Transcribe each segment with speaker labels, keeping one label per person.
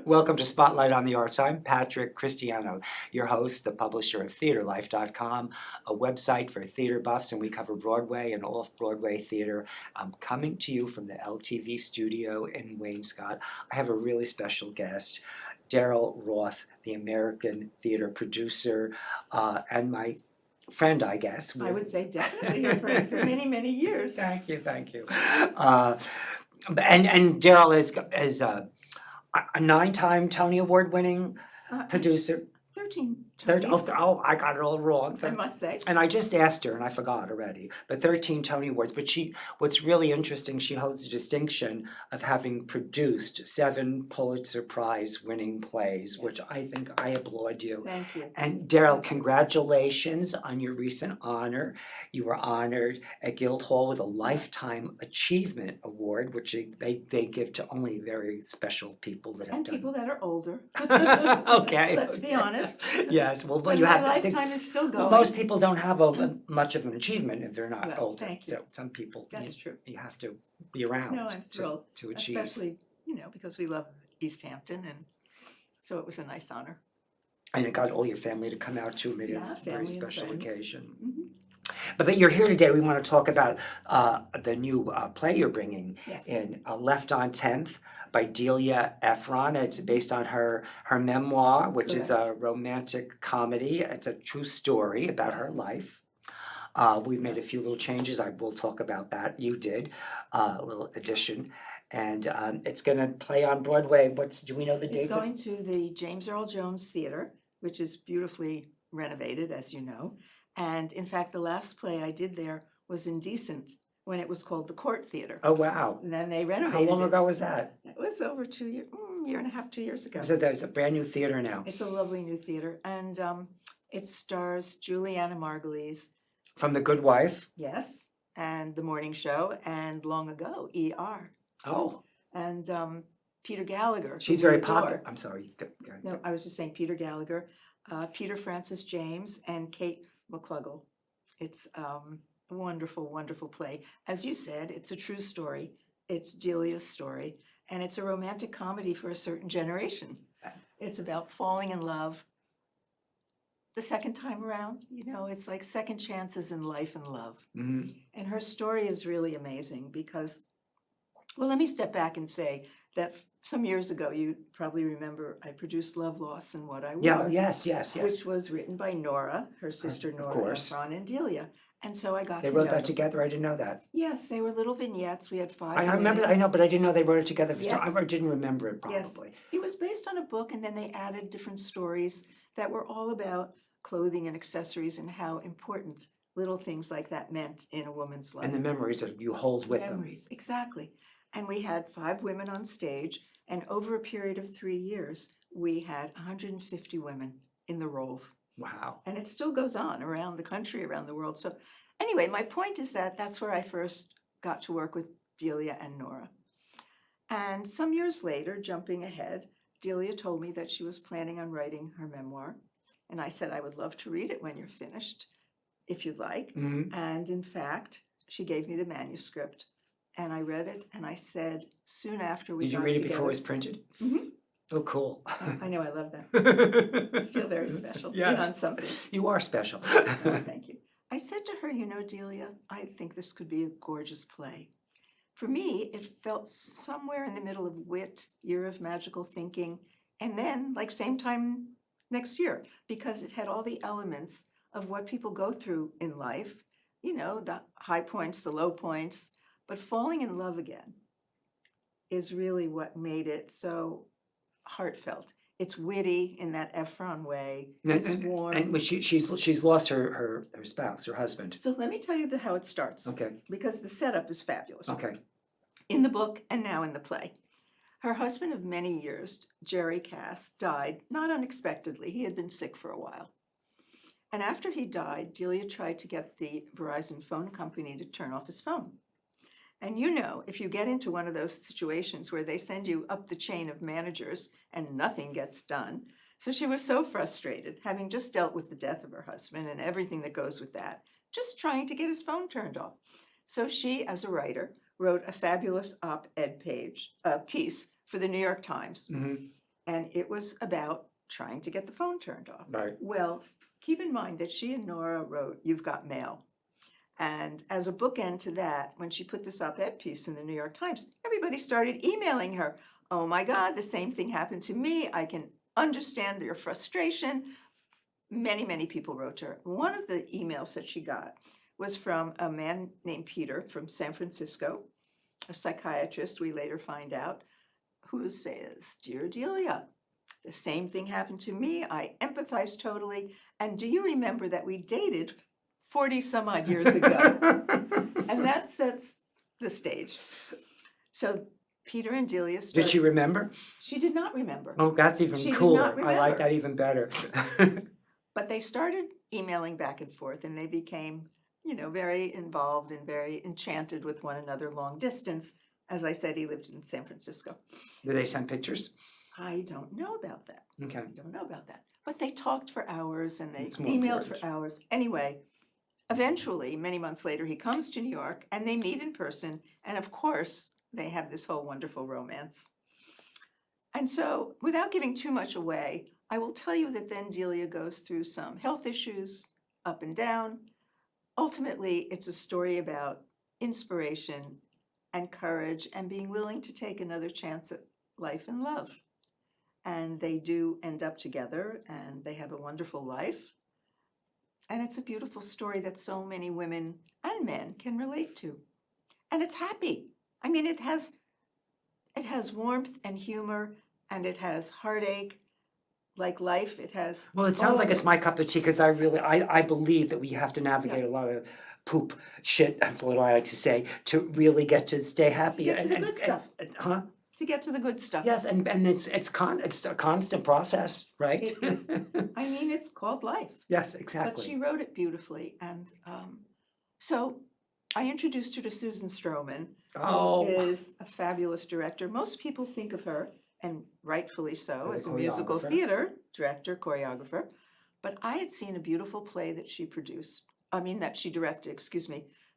Speaker 1: Welcome to Spotlight on the Arts. I'm Patrick Cristiano, your host, the publisher of TheaterLife.com, a website for theater buffs, and we cover Broadway and off-Broadway theater. I'm coming to you from the LTV studio in Wainscott. I have a really special guest, Daryl Roth, the American theater producer, and my friend, I guess.
Speaker 2: I would say definitely your friend for many, many years.
Speaker 1: Thank you. And Daryl is a 9-time Tony Award winning producer.
Speaker 2: 13
Speaker 1: Oh,
Speaker 2: Tonys,
Speaker 1: I got it all wrong.
Speaker 2: I must say.
Speaker 1: And I just asked her, and I forgot already, but 13 Tony Awards. But what's really interesting, she holds the distinction of having produced 7 Pulitzer Prize winning plays, which I think I applaud you.
Speaker 2: Thank you.
Speaker 1: And Daryl, congratulations on your recent honor. You were honored at Guildhall with a Lifetime Achievement Award, which they give to only very special people that have
Speaker 2: And
Speaker 1: done.
Speaker 2: people that are older.
Speaker 1: Okay.
Speaker 2: Let's be honest.
Speaker 1: Yes, well,
Speaker 2: But
Speaker 1: you
Speaker 2: my
Speaker 1: have.
Speaker 2: lifetime is still going.
Speaker 1: Most people don't have much of an achievement if they're not
Speaker 2: Well,
Speaker 1: older.
Speaker 2: thank you.
Speaker 1: So some people,
Speaker 2: That's true.
Speaker 1: you have to be around
Speaker 2: No, I'm thrilled.
Speaker 1: to achieve.
Speaker 2: Especially, because we love East Hampton, and so it was a nice honor.
Speaker 1: And it got all your family to come out too, made it
Speaker 2: Yeah,
Speaker 1: a
Speaker 2: family
Speaker 1: very
Speaker 2: and
Speaker 1: special
Speaker 2: friends.
Speaker 1: occasion.
Speaker 2: Mhm.
Speaker 1: But you're here today. We want to talk about the new play you're bringing
Speaker 2: Yes.
Speaker 1: in, Left on 10th by Delia Ephron. It's based on her memoir, which is a romantic comedy. It's a true story about her
Speaker 2: Yes.
Speaker 1: life. We've made a few little changes. I will talk about that. You did a little addition, and it's going to play on Broadway. Do we know the
Speaker 2: It's
Speaker 1: dates?
Speaker 2: going to the James Earl Jones Theater, which is beautifully renovated, as you know. And in fact, the last play I did there was Indecent, when it was called the Court Theater.
Speaker 1: Oh wow!
Speaker 2: And then they
Speaker 1: How
Speaker 2: renovated
Speaker 1: long
Speaker 2: it.
Speaker 1: ago was that?
Speaker 2: It was over 2 years, year and a half, 2 years ago.
Speaker 1: So there's a brand new theater now.
Speaker 2: It's a lovely new theater, and it stars Juliana Margulies.
Speaker 1: From The Good Wife.
Speaker 2: Yes, and The Morning Show, and long ago, ER.
Speaker 1: Oh.
Speaker 2: And Peter Gallagher.
Speaker 1: She's
Speaker 2: who we
Speaker 1: very
Speaker 2: adore.
Speaker 1: popular. I'm sorry.
Speaker 2: No, I was just saying Peter Gallagher, Peter Francis James, and Kate McCluggall. It's a wonderful, wonderful play. As you said, it's a true story. It's Delia's story, and it's a romantic comedy for a certain generation. It's about falling in love the second time around. It's like second chances in life and love.
Speaker 1: Mm-hmm.
Speaker 2: And her story is really amazing because, well, let me step back and say that some years ago, you probably remember, I produced Love, Loss, and What I Wore.
Speaker 1: Yeah, yes.
Speaker 2: Which was written by Nora, her sister Nora
Speaker 1: course.
Speaker 2: Ephron, and Delia. And so I got
Speaker 1: They
Speaker 2: to
Speaker 1: wrote
Speaker 2: know
Speaker 1: that
Speaker 2: them.
Speaker 1: together. I didn't know that.
Speaker 2: Yes, they were little vignettes. We had 5
Speaker 1: I remember.
Speaker 2: women.
Speaker 1: I know, but I didn't know they wrote it together.
Speaker 2: Yes.
Speaker 1: I didn't remember it probably.
Speaker 2: Yes. It was based on a book, and then they added different stories that were all about clothing and accessories and how important little things like that meant in a woman's life.
Speaker 1: And the memories that you hold with
Speaker 2: Memories, exactly. And we had 5 women on stage, and over a period of 3 years, we had 150 women in the roles.
Speaker 1: them. Wow.
Speaker 2: And it still goes on around the country, around the world. So anyway, my point is that that's where I first got to work with Delia and Nora. And some years later, jumping ahead, Delia told me that she was planning on writing her memoir. And I said, I would love to read it when you're finished, if you'd like.
Speaker 1: Mm-hmm.
Speaker 2: And in fact, she gave me the manuscript. And I read it, and I said, soon after we
Speaker 1: Did you
Speaker 2: got
Speaker 1: read it
Speaker 2: together-
Speaker 1: before it was printed?
Speaker 2: Mhm.
Speaker 1: Oh, cool.
Speaker 2: I know, I love that. I feel very special.
Speaker 1: Yes.
Speaker 2: In on something.
Speaker 1: You are special.
Speaker 2: Oh, thank you. I said to her, Delia, I think this could be a gorgeous play. For me, it felt somewhere in the middle of Wit, Year of Magical Thinking, and then, like, same time next year, because it had all the elements of what people go through in life, the high points, the low points, but falling in love again is really what made it so heartfelt. It's witty in that Ephron way. It's warm.
Speaker 1: And she's lost her spouse, her husband.
Speaker 2: So let me tell you how it starts.
Speaker 1: Okay.
Speaker 2: Because the setup is fabulous.
Speaker 1: Okay.
Speaker 2: In the book and now in the play. Her husband of many years, Jerry Cass, died not unexpectedly. He had been sick for a while. And after he died, Delia tried to get the Verizon phone company to turn off his phone. And if you get into one of those situations where they send you up the chain of managers and nothing gets done. So she was so frustrated, having just dealt with the death of her husband and everything that goes with that, just trying to get his phone turned off. So she, as a writer, wrote a fabulous op-ed piece for the New York Times.
Speaker 1: Mm-hmm.
Speaker 2: And it was about trying to get the phone turned off.
Speaker 1: Right.
Speaker 2: Well, keep in mind that she and Nora wrote You've Got Mail. And as a bookend to that, when she put this op-ed piece in the New York Times, everybody started emailing her. Oh my God, the same thing happened to me. I can understand your frustration. Many, many people wrote to her. One of the emails that she got was from a man named Peter from San Francisco, a psychiatrist, we later find out, who says, Dear Delia, the same thing happened to me. I empathize totally. And do you remember that we dated 40 some odd years ago? And that sets the stage. So Peter and Delia started.
Speaker 1: Did she remember?
Speaker 2: She did not remember.
Speaker 1: Oh, that's even
Speaker 2: She did
Speaker 1: cooler.
Speaker 2: not
Speaker 1: I like
Speaker 2: remember.
Speaker 1: that even better.
Speaker 2: But they started emailing back and forth, and they became, very involved and very enchanted with one another long distance. As I said, he lived in San Francisco.
Speaker 1: Did they send pictures?
Speaker 2: I don't know about that.
Speaker 1: Okay.
Speaker 2: I don't know about that. But they talked for hours and they
Speaker 1: It's more
Speaker 2: emailed
Speaker 1: important.
Speaker 2: for hours. Anyway, eventually, many months later, he comes to New York and they meet in person. And of course, they have this whole wonderful romance. And so, without giving too much away, I will tell you that then Delia goes through some health issues, up and down. Ultimately, it's a story about inspiration and courage and being willing to take another chance at life and love. And they do end up together and they have a wonderful life. And it's a beautiful story that so many women and men can relate to. And it's happy. I mean, it has warmth and humor, and it has heartache. Like life, it has.
Speaker 1: Well, it sounds like it's my cup of tea because I believe that we have to navigate
Speaker 2: Yeah.
Speaker 1: a lot of poop shit. That's what I like to say to really get to stay happy.
Speaker 2: get to the good stuff.
Speaker 1: Huh?
Speaker 2: To get to the good stuff.
Speaker 1: Yes, and it's a constant process, right?
Speaker 2: It is. I mean, it's called life.
Speaker 1: Yes,
Speaker 2: But
Speaker 1: exactly.
Speaker 2: she wrote it beautifully. And so I introduced her to Susan Stroman,
Speaker 1: Oh.
Speaker 2: who is a fabulous director. Most people think of her, and rightfully so,
Speaker 1: As a
Speaker 2: as a musical
Speaker 1: choreographer.
Speaker 2: theater director, choreographer. But I had seen a beautiful play that she directed,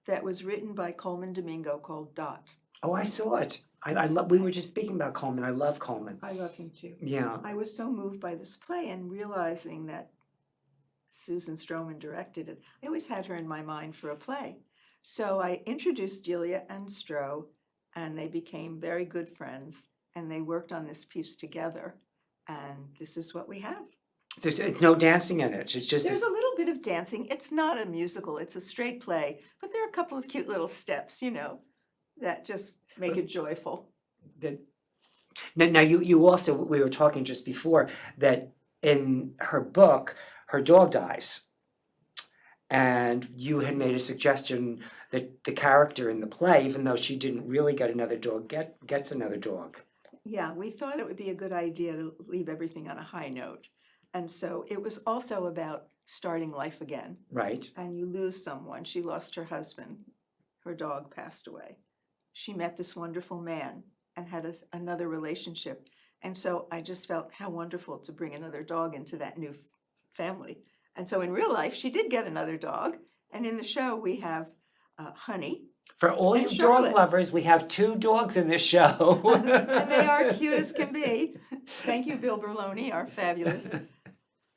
Speaker 2: that was written by Coleman Domingo called Dot.
Speaker 1: Oh, I saw it. I love. We were just speaking about Coleman. I love Coleman.
Speaker 2: I love him too.
Speaker 1: Yeah.
Speaker 2: I was so moved by this play and realizing that Susan Stroman directed it. I always had her in my mind for a play. So I introduced Delia and Stro, and they became very good friends, and they worked on this piece together. And this is what we have.
Speaker 1: So it's no dancing in it. It's just.
Speaker 2: There's a little bit of dancing. It's not a musical, it's a straight play, but there are a couple of cute little steps, that just make it joyful.
Speaker 1: Now you also, we were talking just before that in her book, her dog dies. And you had made a suggestion that the character in the play, even though she didn't really get another dog, gets another dog.
Speaker 2: Yeah, we thought it would be a good idea to leave everything on a high note. And so it was also about starting life again.
Speaker 1: Right.
Speaker 2: And you lose someone. She lost her husband. Her dog passed away. She met this wonderful man and had another relationship. And so I just felt how wonderful to bring another dog into that new family. And so in real life, she did get another dog. And in the show, we have Honey.
Speaker 1: For all
Speaker 2: And
Speaker 1: you
Speaker 2: Charlotte.
Speaker 1: dog lovers, we have 2 dogs in this show.
Speaker 2: And they are cute as can be. Thank you, Bill Berloni, our fabulous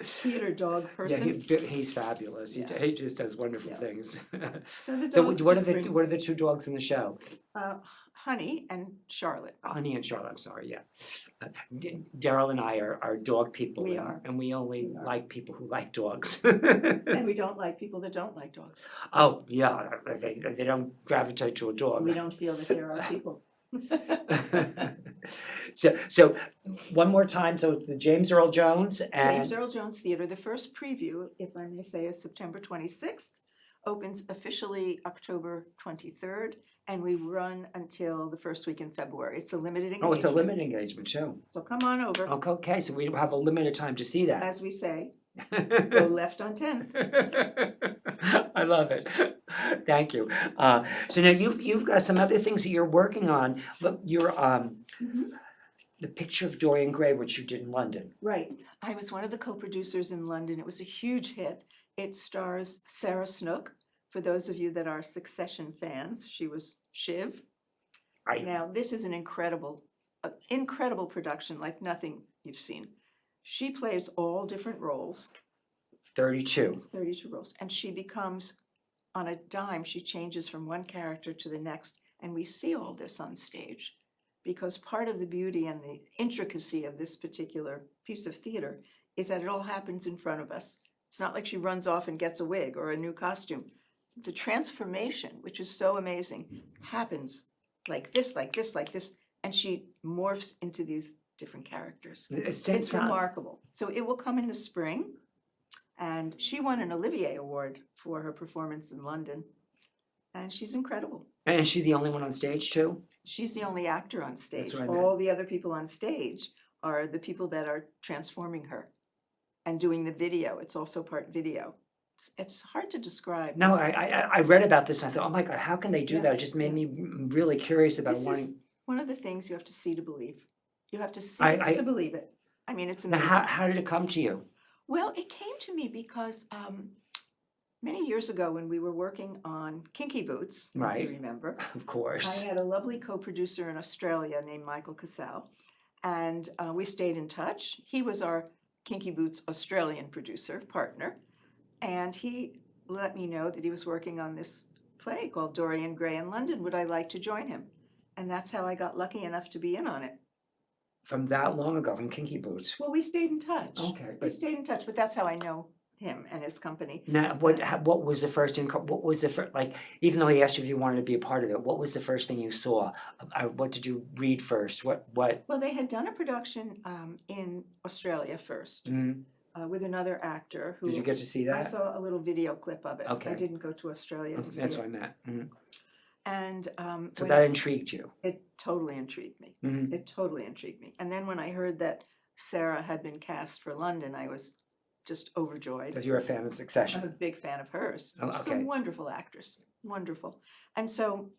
Speaker 2: theater dog
Speaker 1: Yeah,
Speaker 2: person.
Speaker 1: he's fabulous.
Speaker 2: Yeah.
Speaker 1: He just does wonderful
Speaker 2: Yeah.
Speaker 1: things.
Speaker 2: So the
Speaker 1: So
Speaker 2: dogs
Speaker 1: what
Speaker 2: just brings-
Speaker 1: are the 2 dogs in the show?
Speaker 2: Honey and Charlotte.
Speaker 1: Honey and Charlotte, I'm sorry, yeah. Daryl and I are dog people.
Speaker 2: We
Speaker 1: and,
Speaker 2: are.
Speaker 1: and we only
Speaker 2: We are.
Speaker 1: like people who like dogs.
Speaker 2: And we don't like people that don't like dogs.
Speaker 1: Oh, yeah, they don't gravitate to a dog.
Speaker 2: We don't feel that there are people.
Speaker 1: So one more time, so it's the James Earl Jones and
Speaker 2: James Earl Jones Theater, the first preview, if I may say, is September 26th, opens officially October 23rd, and we run until the first week in February. It's a limited engagement.
Speaker 1: oh, it's a limited engagement show.
Speaker 2: So come on over.
Speaker 1: Okay, so we have a limited time to see that.
Speaker 2: As we say, go left on 10th.
Speaker 1: I love it. Thank you. So now you've got some other things that you're working on. Look, you're the Picture of Dorian Gray, which you did in London.
Speaker 2: Right. I was one of the co-producers in London. It was a huge hit. It stars Sarah Snook. For those of you that are Succession fans, she was Shiv.
Speaker 1: I
Speaker 2: Now, this is an incredible production like nothing you've seen. She plays all different roles,
Speaker 1: 32.
Speaker 2: 32 roles, and she becomes, on a dime, she changes from one character to the next, and we see all this on stage. Because part of the beauty and the intricacy of this particular piece of theater is that it all happens in front of us. It's not like she runs off and gets a wig or a new costume. The transformation, which is so amazing, happens like this, like this, like this, and she morphs into these different characters. It's remarkable. So it will come in the spring, and she won an Olivier Award for her performance in London, and she's incredible.
Speaker 1: And is she the only one on stage too?
Speaker 2: She's the only actor on stage.
Speaker 1: That's what I meant.
Speaker 2: All the other people on stage are the people that are transforming her and doing the video. It's also part video. It's hard to describe.
Speaker 1: No, I read about this and I thought, oh my God, how can they do
Speaker 2: Yeah.
Speaker 1: that? It just made me really curious about
Speaker 2: This
Speaker 1: wanting.
Speaker 2: is one of the things you have to see to believe. You have to see
Speaker 1: I-
Speaker 2: to believe it. I mean, it's
Speaker 1: Now,
Speaker 2: amazing.
Speaker 1: how did it come to you?
Speaker 2: Well, it came to me because many years ago when we were working on Kinky Boots, as
Speaker 1: Right.
Speaker 2: you remember,
Speaker 1: Of course.
Speaker 2: I had a lovely co-producer in Australia named Michael Cassell, and we stayed in touch. He was our Kinky Boots Australian producer, partner, and he let me know that he was working on this play called Dorian Gray in London. Would I like to join him? And that's how I got lucky enough to be in on it.
Speaker 1: From that long ago, from Kinky Boots.
Speaker 2: Well, we stayed in touch.
Speaker 1: Okay,
Speaker 2: We
Speaker 1: but
Speaker 2: stayed in touch, but that's how I know him and his company.
Speaker 1: now, what was the first what was the first, like, even though he asked you if you wanted to be a part of it, what was the first thing you saw? What did you read first? What?
Speaker 2: Well, they had done a production in Australia first
Speaker 1: Mhm.
Speaker 2: with another actor who
Speaker 1: Did you get to see that?
Speaker 2: I saw a little video clip of it. I
Speaker 1: Okay.
Speaker 2: didn't go to Australia to see
Speaker 1: That's
Speaker 2: it.
Speaker 1: what I meant. Mhm.
Speaker 2: And
Speaker 1: So
Speaker 2: when
Speaker 1: that intrigued you.
Speaker 2: it totally intrigued me.
Speaker 1: Mhm.
Speaker 2: It totally intrigued me. And then when I heard that Sarah had been cast for London, I was just overjoyed.
Speaker 1: Because you're a fan of
Speaker 2: I'm a
Speaker 1: Succession.
Speaker 2: big fan of hers.
Speaker 1: Oh,
Speaker 2: She's
Speaker 1: okay.
Speaker 2: a wonderful actress. Wonderful. And so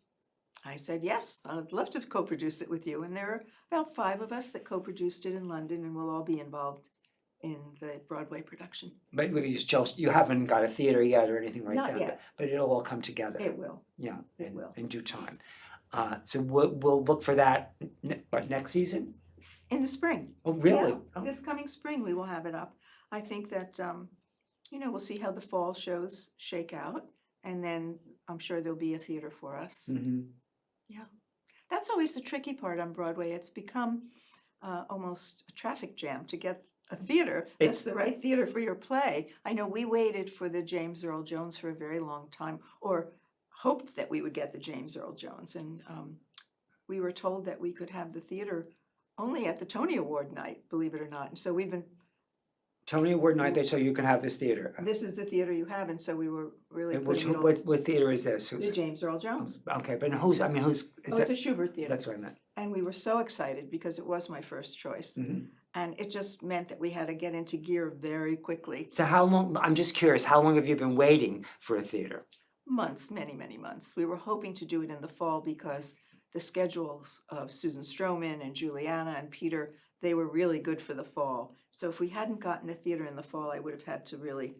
Speaker 2: I said, yes, I'd love to co-produce it with you. And there are about 5 of us that co-produced it in London, and we'll all be involved in the Broadway production.
Speaker 1: But you haven't got a theater yet or anything like
Speaker 2: Not
Speaker 1: that.
Speaker 2: yet.
Speaker 1: But it'll all come together.
Speaker 2: It will.
Speaker 1: Yeah,
Speaker 2: It will.
Speaker 1: in due time. So we'll look for that next season.
Speaker 2: In the spring.
Speaker 1: Oh, really?
Speaker 2: Yeah,
Speaker 1: Oh.
Speaker 2: this coming spring we will have it up. I think that we'll see how the fall shows shake out, and then I'm sure there'll be a theater for us.
Speaker 1: Mhm.
Speaker 2: That's always the tricky part on Broadway. It's become almost a traffic jam to get a theater that's the right theater for your play. I know we waited for the James Earl Jones for a very long time, or hoped that we would get the James Earl Jones, and we were told that we could have the theater only at the Tony Award night, believe it or not. And so we've been,
Speaker 1: Tony Award night, they so you can have this theater.
Speaker 2: this is the theater you have, and so we were really
Speaker 1: And which
Speaker 2: putting it all,
Speaker 1: what theater is this?
Speaker 2: the
Speaker 1: Who's
Speaker 2: James Earl Jones.
Speaker 1: okay? But who's? I mean, who's? Is
Speaker 2: Oh,
Speaker 1: that,
Speaker 2: it's a Schubert theater.
Speaker 1: that's what I meant.
Speaker 2: And we were so excited because it was my first choice.
Speaker 1: Mhm.
Speaker 2: And it just meant that we had to get into gear very quickly.
Speaker 1: So how long? I'm just curious. How long have you been waiting for a theater?
Speaker 2: Months, many, many months. We were hoping to do it in the fall because the schedules of Susan Stroman and Juliana and Peter, they were really good for the fall. So if we hadn't gotten a theater in the fall, I would have had to really,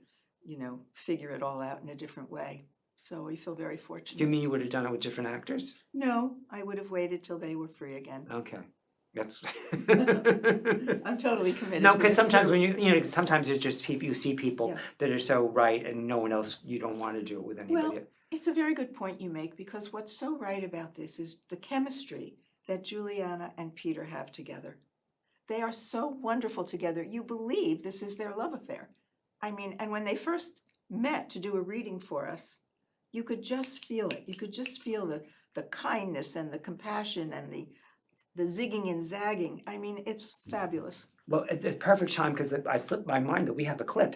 Speaker 2: figure it all out in a different way. So we feel very
Speaker 1: Do you
Speaker 2: fortunate.
Speaker 1: mean you would have done it with different actors?
Speaker 2: No, I would have waited till they were free again.
Speaker 1: Okay, that's.
Speaker 2: I'm totally committed.
Speaker 1: No,
Speaker 2: to
Speaker 1: because
Speaker 2: this
Speaker 1: sometimes
Speaker 2: group.
Speaker 1: when sometimes it's just people, you see people
Speaker 2: Yeah.
Speaker 1: that are so right and no one else, you don't want to do it with anybody.
Speaker 2: Well, it's a very good point you make, because what's so right about this is the chemistry that Juliana and Peter have together. They are so wonderful together. You believe this is their love affair. I mean, and when they first met to do a reading for us, you could just feel it. You could just feel the kindness and the compassion and the zigging and zagging. I mean, it's fabulous.
Speaker 1: Well, it's perfect time because I slipped my mind that we have a clip.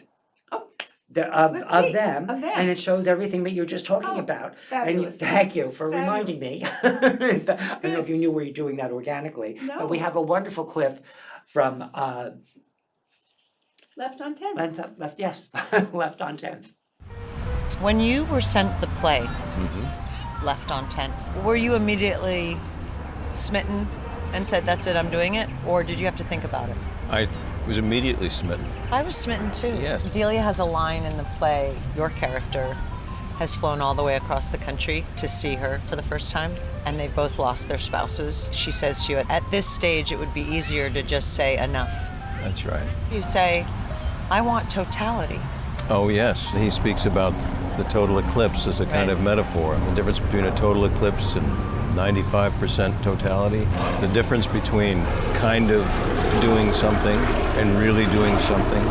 Speaker 2: Oh,
Speaker 1: Of
Speaker 2: let's
Speaker 1: of
Speaker 2: see,
Speaker 1: them,
Speaker 2: of them.
Speaker 1: and it shows everything that you're just talking
Speaker 2: Oh,
Speaker 1: about.
Speaker 2: fabulous.
Speaker 1: And thank you for reminding me. I don't know if you knew we were doing that organically, but we
Speaker 2: No.
Speaker 1: have a wonderful clip from
Speaker 2: Left on 10.
Speaker 1: left yes, left on 10th.
Speaker 3: When you were sent the play, Left on 10, were you immediately smitten and said, that's it, I'm doing it? Or did you have to think about it?
Speaker 4: I was immediately smitten.
Speaker 3: I was smitten too.
Speaker 4: Yes.
Speaker 3: Delia has a line in the play, your character has flown all the way across the country to see her for the first time, and they both lost their spouses. She says to you, at this stage, it would be easier to just say enough
Speaker 4: That's right.
Speaker 3: You say, I want totality.
Speaker 4: Oh, yes. He speaks about the total eclipse as a kind of metaphor. The difference between a total eclipse and 95% totality. The difference between kind of doing something and really doing something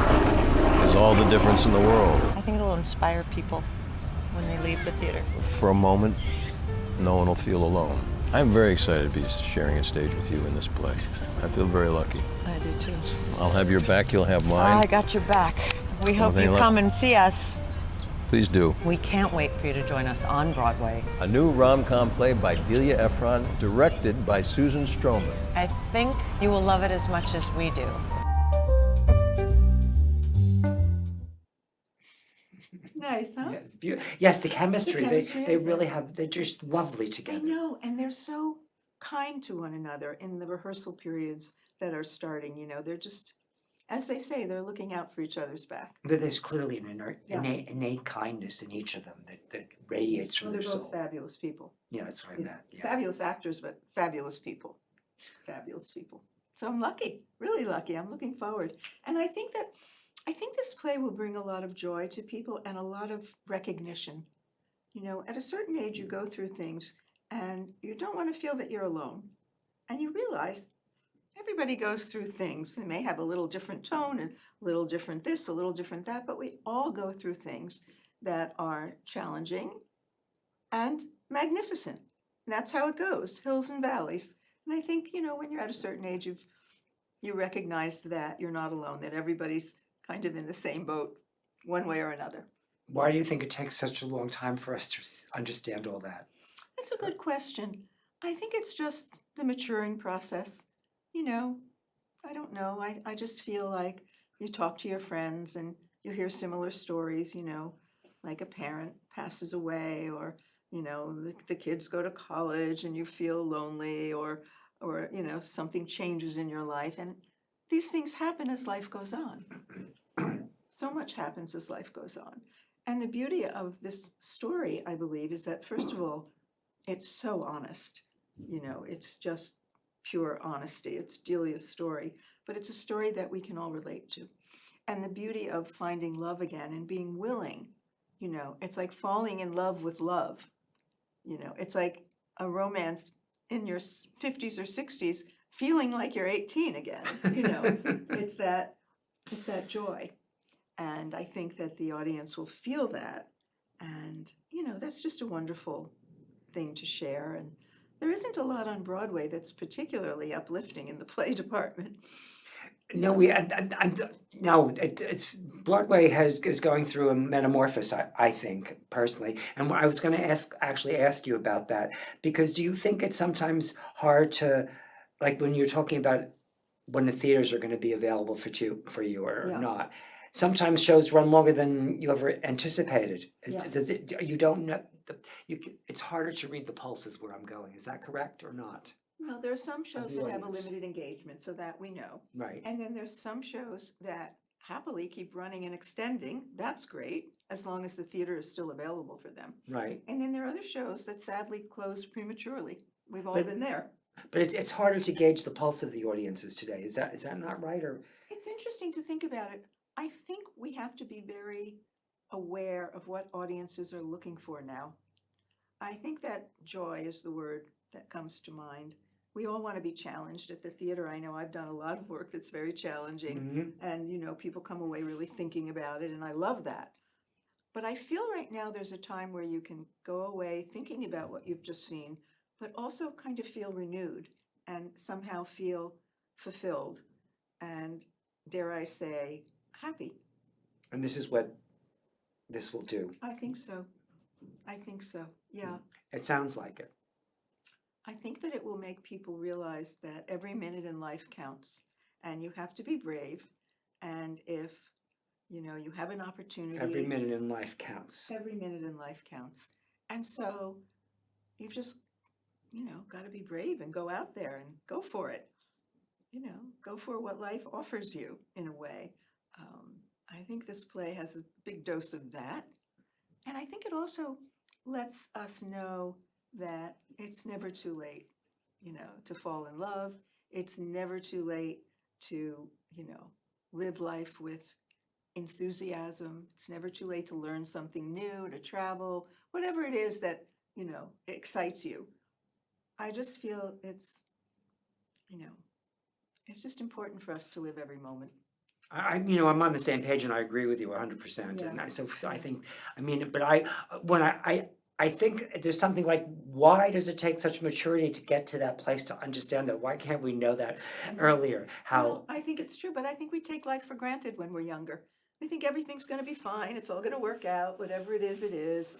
Speaker 4: is all the difference in the world.
Speaker 3: I think it'll inspire people when they leave the theater.
Speaker 4: For a moment, no one will feel alone. I'm very excited to be sharing a stage with you in this play. I feel very lucky.
Speaker 3: I do too.
Speaker 4: I'll have your back, you'll have mine.
Speaker 3: I got your back. We hope
Speaker 4: Anything
Speaker 3: you
Speaker 4: left?
Speaker 3: come and see us.
Speaker 4: Please do.
Speaker 3: We can't wait for you to join us on Broadway.
Speaker 4: A new rom-com play by Delia Ephron, directed by Susan Stroman.
Speaker 3: I think you will love it as much as we do.
Speaker 2: Nice, huh?
Speaker 1: Yes, the chemistry.
Speaker 2: chemistry
Speaker 1: They
Speaker 2: is
Speaker 1: really
Speaker 2: there.
Speaker 1: have. They're just lovely
Speaker 2: I
Speaker 1: together.
Speaker 2: know, and they're so kind to one another in the rehearsal periods that are starting, they're just, as they say, they're looking out for each other's back.
Speaker 1: But there's clearly an
Speaker 2: Yeah.
Speaker 1: innate kindness in each of them that radiates
Speaker 2: Well,
Speaker 1: from
Speaker 2: they're
Speaker 1: their
Speaker 2: both
Speaker 1: soul.
Speaker 2: fabulous people.
Speaker 1: Yeah, that's what I meant. Yeah.
Speaker 2: Fabulous actors, but fabulous people. Fabulous people. So I'm lucky, really lucky. I'm looking forward. And I think this play will bring a lot of joy to people and a lot of recognition. At a certain age, you go through things and you don't want to feel that you're alone. And you realize everybody goes through things. They may have a little different tone and a little different this, a little different that, but we all go through things that are challenging and magnificent. And that's how it goes, hills and valleys. And I think, when you're at a certain age, you recognize that you're not alone, that everybody's kind of in the same boat, one way or another.
Speaker 1: Why do you think it takes such a long time for us to understand all that?
Speaker 2: That's a good question. I think it's just the maturing process. I don't know. I just feel like you talk to your friends and you hear similar stories, like a parent passes away or, the kids go to college and you feel lonely or something changes in your life. And these things happen as life goes on. So much happens as life goes on. And the beauty of this story, I believe, is that, first of all, it's so honest. It's just pure honesty. It's Delia's story, but it's a story that we can all relate to. And the beauty of finding love again and being willing, it's like falling in love with love. It's like a romance in your 50s or 60s, feeling like you're 18 again. It's that joy. And I think that the audience will feel that. And, that's just a wonderful thing to share. And there isn't a lot on Broadway that's particularly uplifting in the play department.
Speaker 1: No, it's Broadway is going through a metamorphosis. I think personally, and I was going to ask you about that because do you think it's sometimes hard to, like when you're talking about when the theaters are going to be available for you or
Speaker 2: Yeah.
Speaker 1: not? Sometimes shows run longer than you ever anticipated.
Speaker 2: Yeah.
Speaker 1: You don't know. It's harder to read the pulse is where I'm going. Is that correct or not?
Speaker 2: Well, there are some shows
Speaker 1: the
Speaker 2: that have a
Speaker 1: audience.
Speaker 2: limited engagement, so that we know.
Speaker 1: Right.
Speaker 2: And then there's some shows that happily keep running and extending. That's great, as long as the theater is still available for them.
Speaker 1: Right.
Speaker 2: And then there are other shows that sadly close prematurely. We've all
Speaker 1: But-
Speaker 2: been there.
Speaker 1: But it's harder to gauge the pulse of the audiences today. Is that not right? Or
Speaker 2: It's interesting to think about it. I think we have to be very aware of what audiences are looking for now. I think that joy is the word that comes to mind. We all want to be challenged at the theater. I know I've done a lot of work that's very challenging.
Speaker 1: Mhm.
Speaker 2: And people come away really thinking about it, and I love that. But I feel right now there's a time where you can go away thinking about what you've just seen, but also kind of feel renewed and somehow feel fulfilled and, dare I say, happy.
Speaker 1: And this is what this will do.
Speaker 2: I think so. Yeah.
Speaker 1: It sounds like it.
Speaker 2: I think that it will make people realize that every minute in life counts and you have to be brave. And if, you have an opportunity.
Speaker 1: Every minute in life counts.
Speaker 2: Every minute in life counts. And so you've just, got to be brave and go out there and go for it. Go for what life offers you in a way. I think this play has a big dose of that. And I think it also lets us know that it's never too late, to fall in love. It's never too late to, live life with enthusiasm. It's never too late to learn something new, to travel, whatever it is that, excites you. I just feel it's just important for us to live every moment.
Speaker 1: I'm on the same page and I agree with you 100%.
Speaker 2: Yeah.
Speaker 1: And I think, but I think there's something like, why does it take such maturity to get to that place to understand that? Why can't we know that earlier?
Speaker 2: Well, I think it's true, but I think we take life for granted when we're younger. We think everything's going to be fine. It's all going to work out. Whatever it is, it is.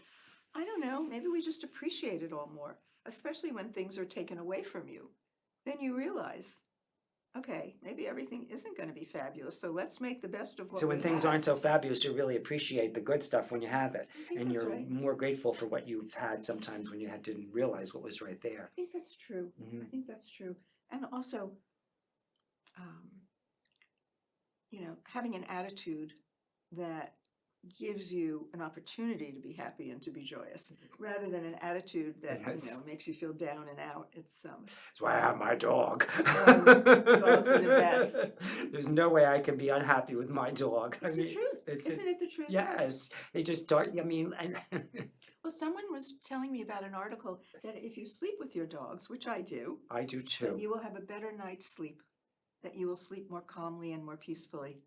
Speaker 2: I don't know. Maybe we just appreciate it all more, especially when things are taken away from you. Then you realize, okay, maybe everything isn't going to be fabulous. So let's make the best of what
Speaker 1: So when
Speaker 2: we
Speaker 1: things
Speaker 2: have.
Speaker 1: aren't so fabulous, you really appreciate the good stuff when you have it.
Speaker 2: I think
Speaker 1: And
Speaker 2: that's
Speaker 1: you're
Speaker 2: right.
Speaker 1: more grateful for what you've had sometimes when you didn't realize what was right there.
Speaker 2: I think that's true.
Speaker 1: Mhm.
Speaker 2: I think that's true. And also, having an attitude that gives you an opportunity to be happy and to be joyous, rather than an attitude that
Speaker 1: Yes.
Speaker 2: makes you feel down and out. It's
Speaker 1: That's why I have my dog.
Speaker 2: Dogs are the best.
Speaker 1: There's no way I can be unhappy with my dog.
Speaker 2: it's the truth, isn't it? The truth?
Speaker 1: Yes, they just start.
Speaker 2: Well, someone was telling me about an article that if you sleep with your dogs, which I do,
Speaker 1: I do
Speaker 2: that
Speaker 1: too.
Speaker 2: you will have a better night's sleep, that you will sleep more calmly and more peacefully.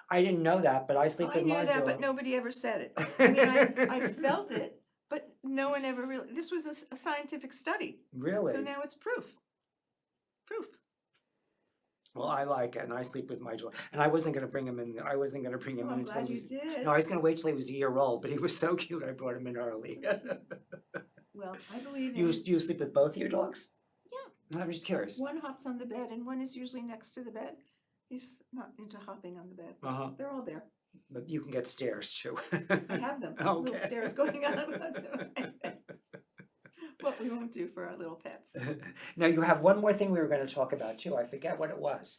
Speaker 1: I didn't know that, but I sleep
Speaker 2: I
Speaker 1: with
Speaker 2: knew
Speaker 1: my
Speaker 2: that,
Speaker 1: dog.
Speaker 2: but nobody ever said it. I mean, I felt it, but no one ever really. This was a scientific study,
Speaker 1: Really?
Speaker 2: so now it's proof. Proof.
Speaker 1: Well, I like it, and I sleep with my dog. And I wasn't going to bring him in. I wasn't going to bring him
Speaker 2: Oh,
Speaker 1: in
Speaker 2: I'm
Speaker 1: until
Speaker 2: glad
Speaker 1: he
Speaker 2: you
Speaker 1: was.
Speaker 2: did.
Speaker 1: No, I was going to wait till he was a year old, but he was so cute. I brought him in early.
Speaker 2: Well, I believe
Speaker 1: You sleep with both of your dogs?
Speaker 2: Yeah.
Speaker 1: I'm just curious.
Speaker 2: One hops on the bed, and one is usually next to the bed. He's not into hopping on the bed. They're all there.
Speaker 1: But you can get stairs too.
Speaker 2: I have them.
Speaker 1: Okay.
Speaker 2: Little stairs going on. What we won't do for our little pets.
Speaker 1: Now you have one more thing we were going to talk about too. I forget what it was.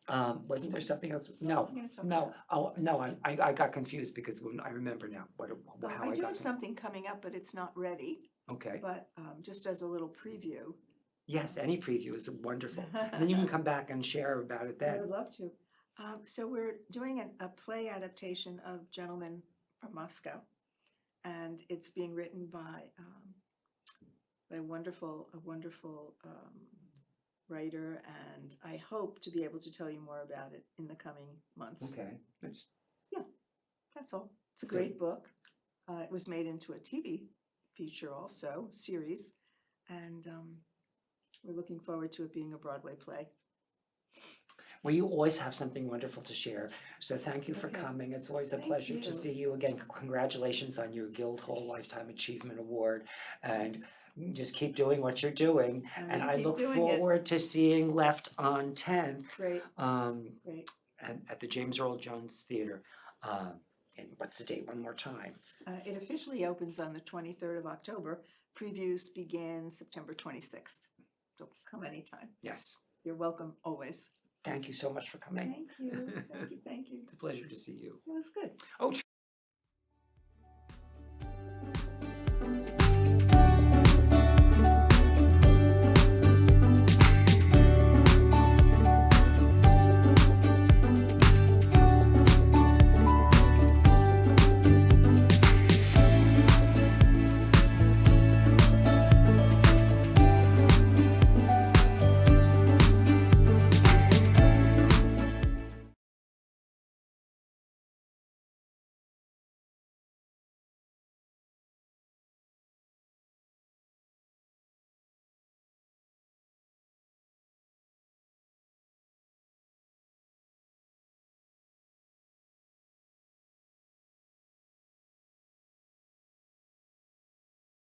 Speaker 1: Wasn't there something else? No,
Speaker 2: We're gonna talk
Speaker 1: no.
Speaker 2: about-
Speaker 1: Oh no, I got confused because when I remember now how
Speaker 2: I do
Speaker 1: got
Speaker 2: have something coming up, but it's not ready.
Speaker 1: Okay.
Speaker 2: But just as a little preview.
Speaker 1: Yes, any preview is wonderful. And then you can come back and share about it
Speaker 2: I would
Speaker 1: then.
Speaker 2: love to. So we're doing a play adaptation of Gentleman from Moscow, and it's being written by a wonderful writer, and I hope to be able to tell you more about it in the coming months.
Speaker 1: Okay.
Speaker 2: That's all. It's a great book. It was made into a TV feature also, series, and we're looking forward to it being a Broadway play.
Speaker 1: Well, you always have something wonderful to share. So thank you for
Speaker 2: Okay.
Speaker 1: coming. It's always a
Speaker 2: Thank
Speaker 1: pleasure
Speaker 2: you.
Speaker 1: to see you again. Congratulations on your Guildhall Lifetime Achievement Award. And just keep doing what you're doing. And I
Speaker 2: keep
Speaker 1: look
Speaker 2: doing it.
Speaker 1: forward to seeing Left on 10th
Speaker 2: Great, great.
Speaker 1: at the James Earl Jones Theater. And what's the date one more time?
Speaker 2: It officially opens on the 23rd of October. Previews begin September 26th. So come anytime.
Speaker 1: Yes.
Speaker 2: You're welcome always.
Speaker 1: Thank you so much for coming.
Speaker 2: Thank you. Thank you. Thank you.
Speaker 1: It's a pleasure to see you.
Speaker 2: It was good.
Speaker 1: Oh,